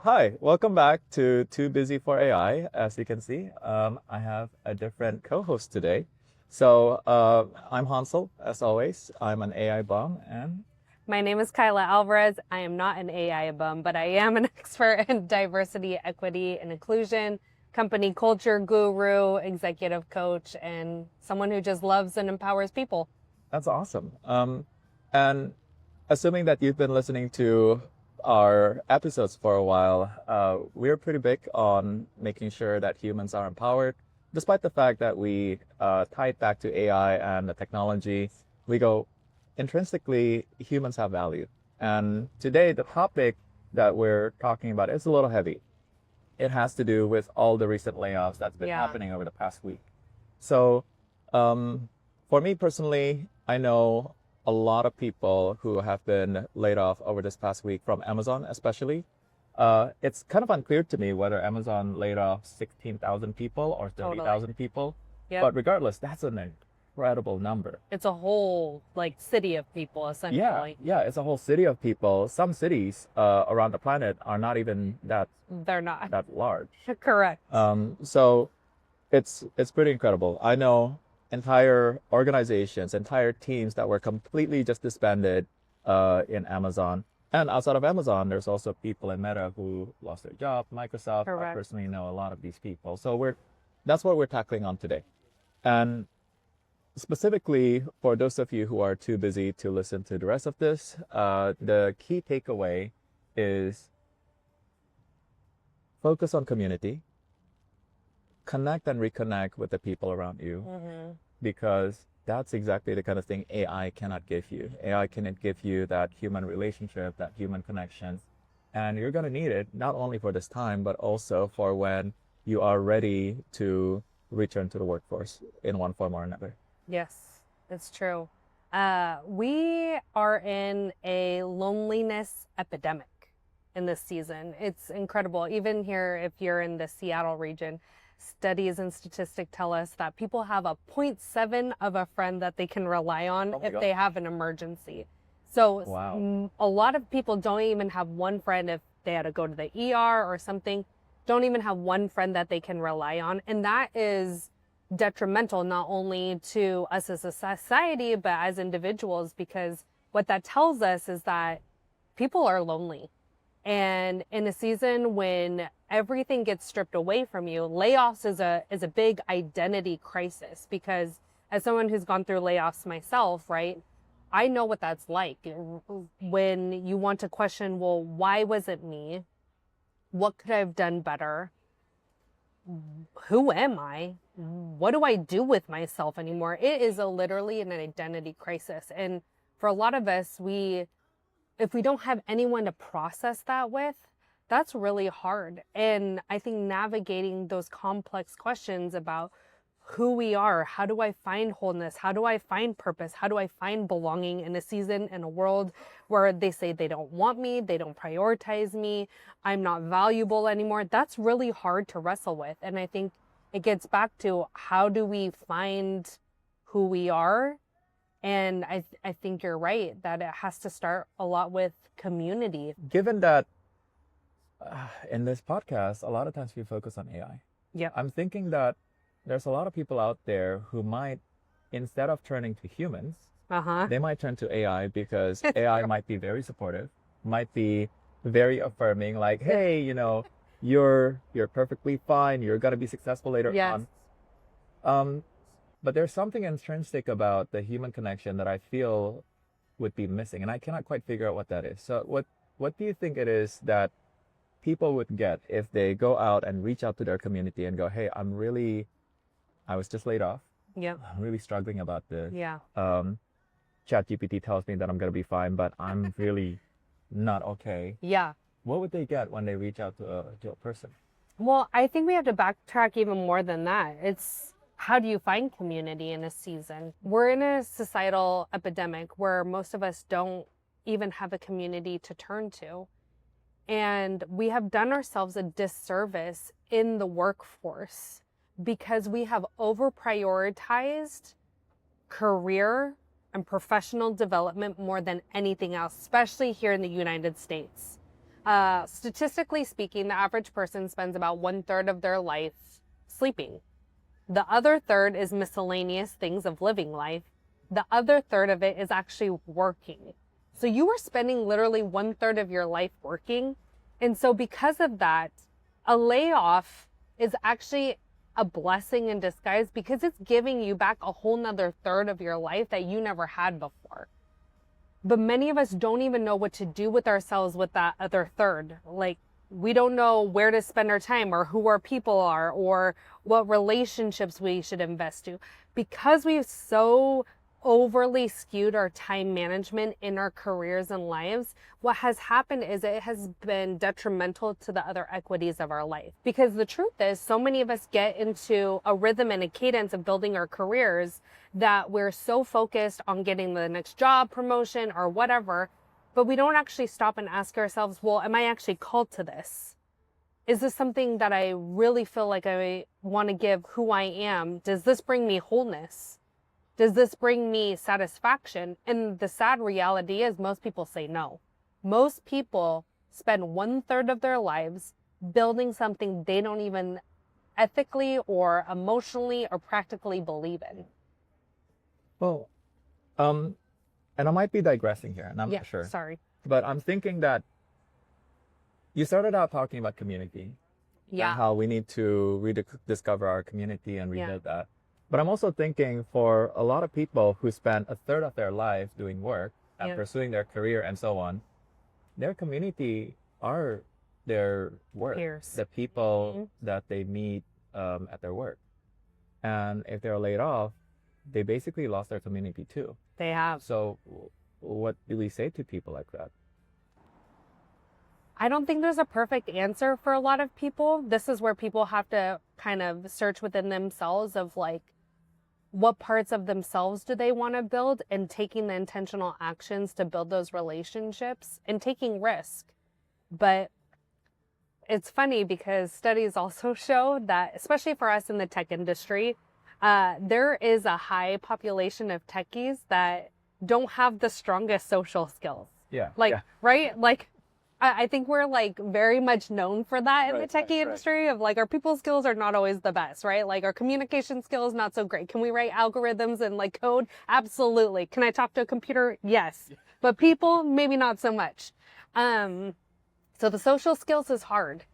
Hi, welcome back to Too Busy for AI. As you can see, I have a different co-host today. I'm Hansel, as always. I'm an AI bum, and My name is Kaila Alvarez. I am not an AI bum, but I am an expert in diversity, equity, and inclusion, company culture guru, executive coach, and someone who just loves and empowers people. that's awesome. And assuming that you've been listening to our episodes for a while, we're pretty big on making sure that humans are empowered, despite the fact that we tie it back to AI and the technology. We go intrinsically, humans have value. And today, the topic that we're talking about is a little heavy. It has to do with all the recent layoffs that's been Yeah. happening over the past week. So, um, for me personally, I know a lot of people who have been laid off over this past week from Amazon, especially. It's kind of unclear to me whether Amazon laid off 16,000 people or 30,000 people. Yep. But regardless, that's an incredible number. It's a whole city of people Yeah, essentially. yeah, it's a whole city of people. Some cities around the planet are not even They're not. that large. Correct. So it's pretty incredible. I know entire organizations, entire teams that were completely just disbanded in Amazon. And outside of Amazon, there's also people in Meta who lost their job, Microsoft. I Correct. personally know a lot of these people. So that's what we're tackling on today. And specifically for those of you who are too busy to listen to the rest of this, the key takeaway is focus on community, connect and reconnect with the people around you, because that's exactly the kind of thing AI cannot give you. AI cannot give you that human relationship, that human connection. And you're going to need it not only for this time, but also for when you are ready to return to the workforce in one form or another. Yes, it's true. We are in a loneliness epidemic in this season. It's incredible. Even here, if you're in the Seattle region, studies and statistics tell us that people have a 0.7 of a friend that they can rely on Oh my if God. they have an emergency. So Wow. a lot of people don't even have one friend if they had to go to the ER or something, don't even have one friend that they can rely on. And that is detrimental not only to us as a society, but as individuals, because what that tells us is that people are lonely. And in a season when everything gets stripped away from you, layoffs is a big identity crisis, because as someone who's gone through layoffs myself, right? I know what that's like when you want to question, well, why was it me? What could I have done better? Who am I? What do I do with myself anymore? It is literally an identity crisis. And for a lot of us, if we don't have anyone to process that with, that's really hard. And I think navigating those complex questions about who we are, how do I find wholeness? How do I find purpose? How do I find belonging in a season, in a world where they say they don't want me, they don't prioritize me, I'm not valuable anymore? That's really hard to wrestle with. And I think it gets back to, how do we find who we are? And I think you're right that it has to start a lot with community. Given that in this podcast, a lot of times we focus on AI. Yep. I'm thinking that there's a lot of people out there who might, instead of turning to humans, they might turn to AI, because AI might be very supportive, might be very affirming, like, hey, you're perfectly fine, you're gonna be successful later Yes. on. But there's something intrinsic about the human connection that I feel would be missing, and I cannot quite figure out what that is. So what do you think it is that people would get if they go out and reach out to their community and go, hey, I was just laid off. Yep. I'm really struggling about this. Yeah. ChatGPT tells me that I'm gonna be fine, but I'm really not okay. Yeah. What would they get when they reach out to a person? Well, I think we have to backtrack even more than that. It's, how do you find community in a season? We're in a societal epidemic where most of us don't even have a community to turn to. And we have done ourselves a disservice in the workforce because we have over prioritized career and professional development more than anything else, especially here in the United States. Statistically speaking, the average person spends about 1/3 of their life sleeping. The other third is miscellaneous things of living life. The other third of it is actually working. So you are spending literally 1/3 of your life working. And so because of that, a layoff is actually a blessing in disguise because it's giving you back a whole nother third of your life that you never had before. But many of us don't even know what to do with ourselves with that other third. Like, we don't know where to spend our time or who our people are or what relationships we should invest to. Because we've so overly skewed our time management in our careers and lives, what has happened is it has been detrimental to the other equities of our life. Because the truth is, so many of us get into a rhythm and a cadence of building our careers that we're so focused on getting the next job, promotion, or whatever, but we don't actually stop and ask ourselves, well, am I actually called to this? Is this something that I really feel like I want to give who I am? Does this bring me wholeness? Does this bring me satisfaction? And the sad reality is most people say no. Most people spend 1/3 of their lives building something they don't even ethically or emotionally or practically believe in. Well, and I might be digressing here, and I'm not sure. Sorry. But I'm thinking that you started out talking about community. Yeah. And how we need to rediscover our community and rebuild that. But I'm also thinking for a lot of people who spend 1/3 of their life doing work and pursuing their career and so on, their community are their work, Peers. the people that they meet at their work. And if they're laid off, they basically lost their community too. They have. So what do we say to people like that? I don't think there's a perfect answer for a lot of people. This is where people have to kind of search within themselves of like, what parts of themselves do they want to build, and taking the intentional actions to build those relationships and taking risk. But it's funny because studies also show that, especially for us in the tech industry, there is a high population of techies that don't have the strongest social skills. Yeah. Right? Like, I think we're like very much known for that in the techie industry of like our people skills are not always the best, right? Like our communication skills, not so great. Can we write algorithms and like code? Absolutely. Can I talk to a computer? Yes. But people, maybe not so much. So the social skills is hard.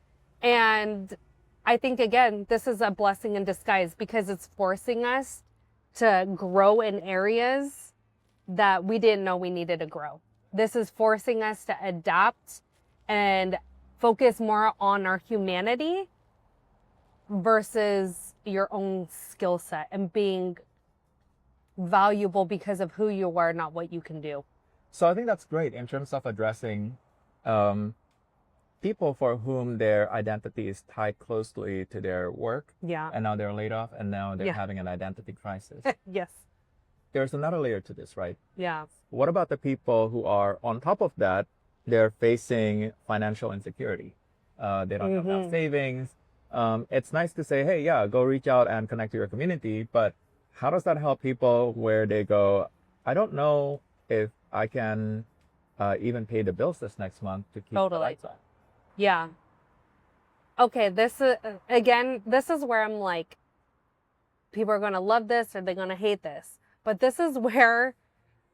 And I think, again, this is a blessing in disguise because it's forcing us to grow in areas that we didn't know we needed to grow. This is forcing us to adapt and focus more on our humanity versus your own skill set and being valuable because of who you are, not what you can do. So I think that's great in terms of addressing people for whom their identity is tied closely to their work. Yeah. And now they're laid off and now they're having an identity crisis. Yes. There's another layer to this, right? Yeah. What about the people who are on top of that? They're facing financial insecurity. They don't have enough savings. It's nice to say, hey, yeah, go reach out and connect to your community. But how does that help people where they go, I don't know if I can even pay the bills this next month to keep the lights on? Yeah. Okay, this is, again, this is where I'm like, people are going to love this or they're going to hate this. But this is where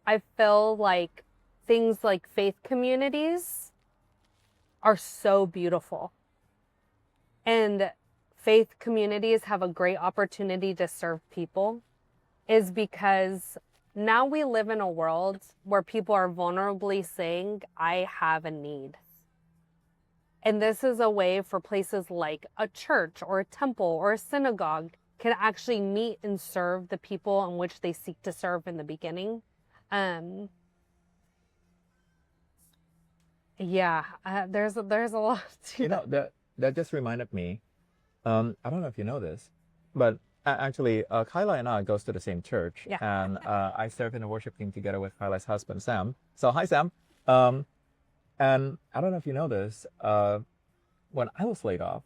I feel like things like faith communities are so beautiful. And faith communities have a great opportunity to serve people is because now we live in a world where people are vulnerably saying, I have a need. And this is a way for places like a church or a temple or a synagogue can actually meet and serve the people in which they seek to serve in the beginning. There's a lot to that just reminded me. I don't know if you know this, but actually, Kaila and I goes to the same church, and I serve in the worship team together with Kaila's husband, Sam. So hi, Sam. And I don't know if you know this. When I was laid off,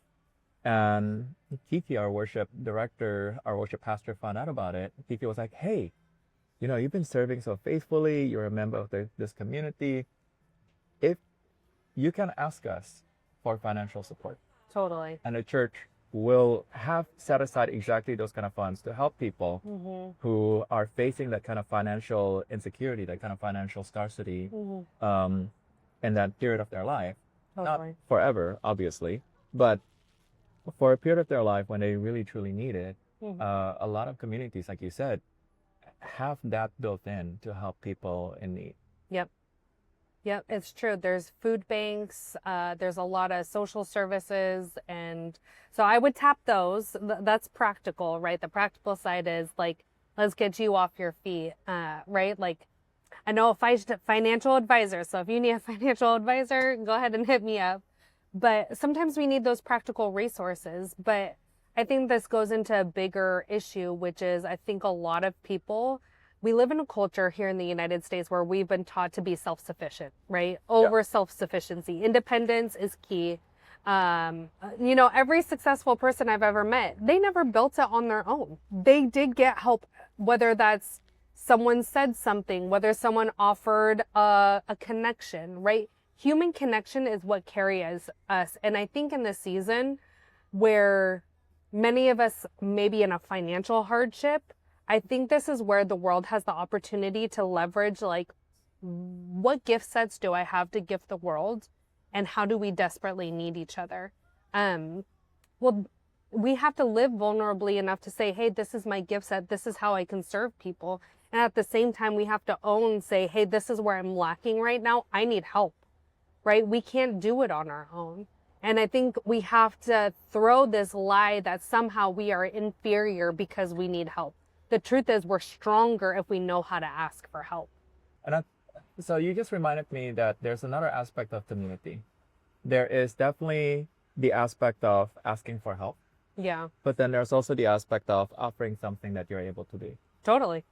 and Kiki, our worship director, our worship pastor, found out about it. Kiki was like, "Hey, you've been serving so faithfully. You're a member of this community. If you can ask us for financial support. Totally. And the church will have set aside exactly those kind of funds to help people who are facing that kind of financial insecurity, that kind of financial scarcity in that period of their life. Totally. Not forever, obviously, but for a period of their life when they really truly need it. A lot of communities, like you said, have that built in to help people in need. Yep. Yep, it's true. There's food banks, there's a lot of social services. And so I would tap those. That's practical, right? The practical side is like, let's get you off your feet, right? Like, I know a financial advisor. So if you need a financial advisor, go ahead and hit me up. But sometimes we need those practical resources. But I think this goes into a bigger issue, which is I think a lot of people, we live in a culture here in the United States where we've been taught to be self-sufficient, right? Over self-sufficiency. Independence is key. You know, every successful person I've ever met, they never built it on their own. They did get help, whether that's someone said something, whether someone offered a connection, right? Human connection is what carries us. And I think in this season where many of us may be in a financial hardship, I think this is where the world has the opportunity to leverage, like, what gift sets do I have to gift the world? And how do we desperately need each other? Well, we have to live vulnerably enough to say, hey, this is my gift set. This is how I can serve people. And at the same time, we have to say, hey, this is where I'm lacking right now. I need help, right? We can't do it on our own. And I think we have to throw this lie that somehow we are inferior because we need help. The truth is we're stronger if we know how to ask for help. And so you just reminded me that there's another aspect of community. There is definitely the aspect of asking for help. Yeah. But then there's also the aspect of offering something that you're able to do. Totally.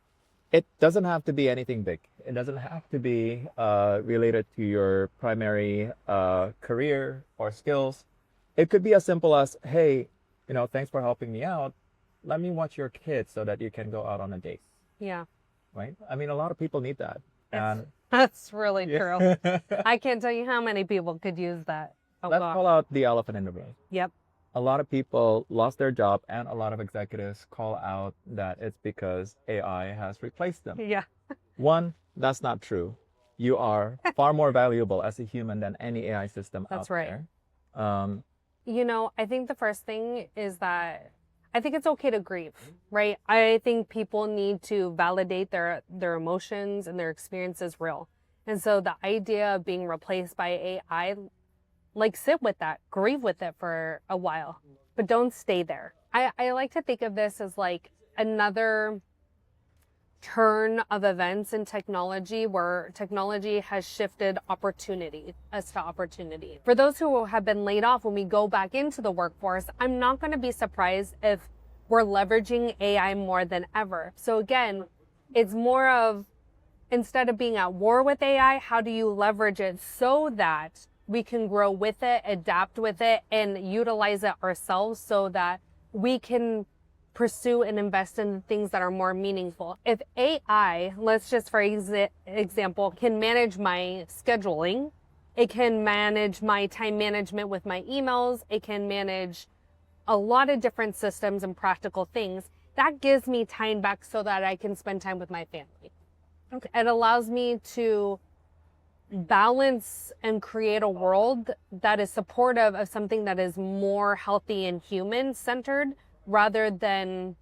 It doesn't have to be anything big. It doesn't have to be related to your primary career or skills. It could be as simple as, hey, you know, thanks for helping me out. Let me watch your kids so that you can go out on a date. Yeah. Right? I mean, a lot of people need that. And that's really true. I can't tell you how many people could use that. Let's call out the elephant in the room. Yep. A lot of people lost their job, and a lot of executives call out that it's because AI has replaced them. Yeah. One, that's not true. You are far more valuable as a human than any AI system out there. That's right. You know, I think the first thing is that I think it's okay to grieve, right? I think people need to validate their emotions and their experiences real. And so the idea of being replaced by AI, like, sit with that, grieve with it for a while, but don't stay there. I like to think of this as like another turn of events in technology where technology has shifted opportunity as to opportunity. For those who have been laid off, when we go back into the workforce, I'm not going to be surprised if we're leveraging AI more than ever. So again, it's more of, instead of being at war with AI, how do you leverage it so that we can grow with it, adapt with it, and utilize it ourselves so that we can pursue and invest in things that are more meaningful. If AI, let's just for example, can manage my scheduling, it can manage my time management with my emails, it can manage a lot of different systems and practical things, that gives me time back so that I can spend time with my family. Okay. It allows me to balance and create a world that is supportive of something that is more healthy and human centered, rather than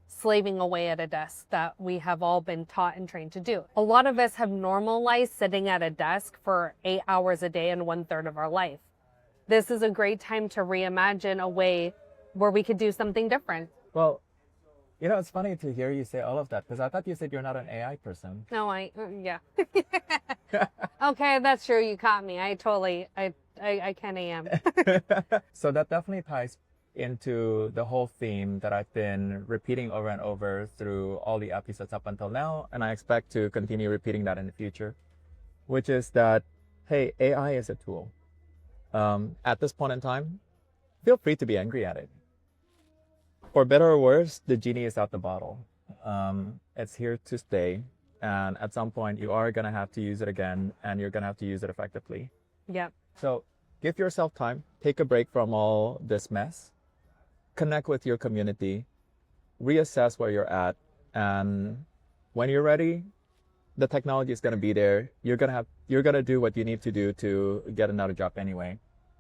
slaving away at a desk that we have all been taught and trained to do. A lot of us have normalized sitting at a desk for 8 hours a day and 1/3 of our life. This is a great time to reimagine a way where we could do something different. Well, you know, it's funny to hear you say all of that, because I thought you said you're not an AI person. No, yeah. Okay, that's true. You caught me. I kind of am. So that definitely ties into the whole theme that I've been repeating over and over through all the episodes up until now, and I expect to continue repeating that in the future, which is that, hey, AI is a tool. At this point in time, feel free to be angry at it. For better or worse, the genie is out the bottle. It's here to stay, and at some point you are going to have to use it again, and you're going to have to use it effectively. Yep. So give yourself time, take a break from all this mess, connect with your community, reassess where you're at, and when you're ready, the technology is going to be there. You're going to do what you need to do to get another job anyway.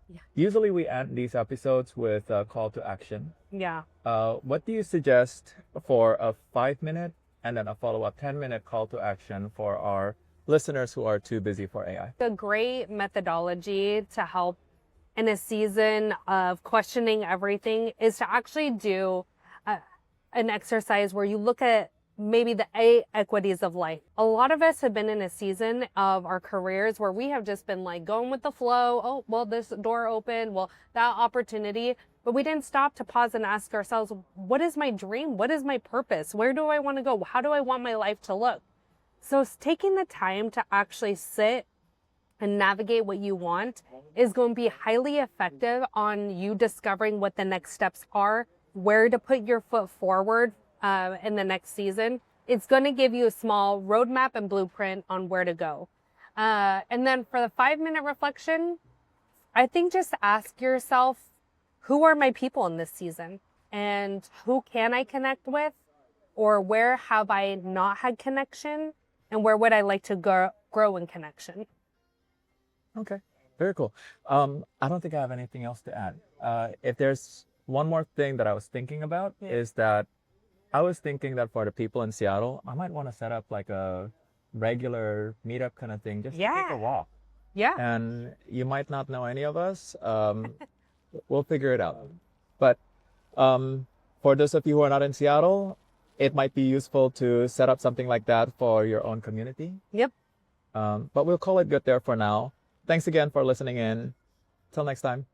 Yeah. Usually we end these episodes with a call to action. Yeah. What do you suggest for a 5-minute and then a follow-up 10-minute call to action for our listeners who are too busy for AI? A great methodology to help in a season of questioning everything is to actually do an exercise where you look at maybe the equities of life. A lot of us have been in a season of our careers where we have just been like going with the flow. Oh, well, this door opened. Well, that opportunity. But we didn't stop to pause and ask ourselves, what is my dream? What is my purpose? Where do I want to go? How do I want my life to look? So taking the time to actually sit and navigate what you want is going to be highly effective on you discovering what the next steps are, where to put your foot forward in the next season. It's going to give you a small roadmap and blueprint on where to go. And then for the 5-minute reflection, I think just ask yourself, who are my people in this season? And who can I connect with? Or where have I not had connection? And where would I like to grow in connection? Okay, very cool. I don't think I have anything else to add. If there's one more thing that I was thinking about is that I was thinking that for the people in Seattle, I might want to set up like a regular meetup kind of thing, just to take a walk. Yeah. And you might not know any of us. We'll figure it out. But for those of you who are not in Seattle, it might be useful to set up something like that for your own community. Yep. But we'll call it good there for now. Thanks again for listening in. Till next time.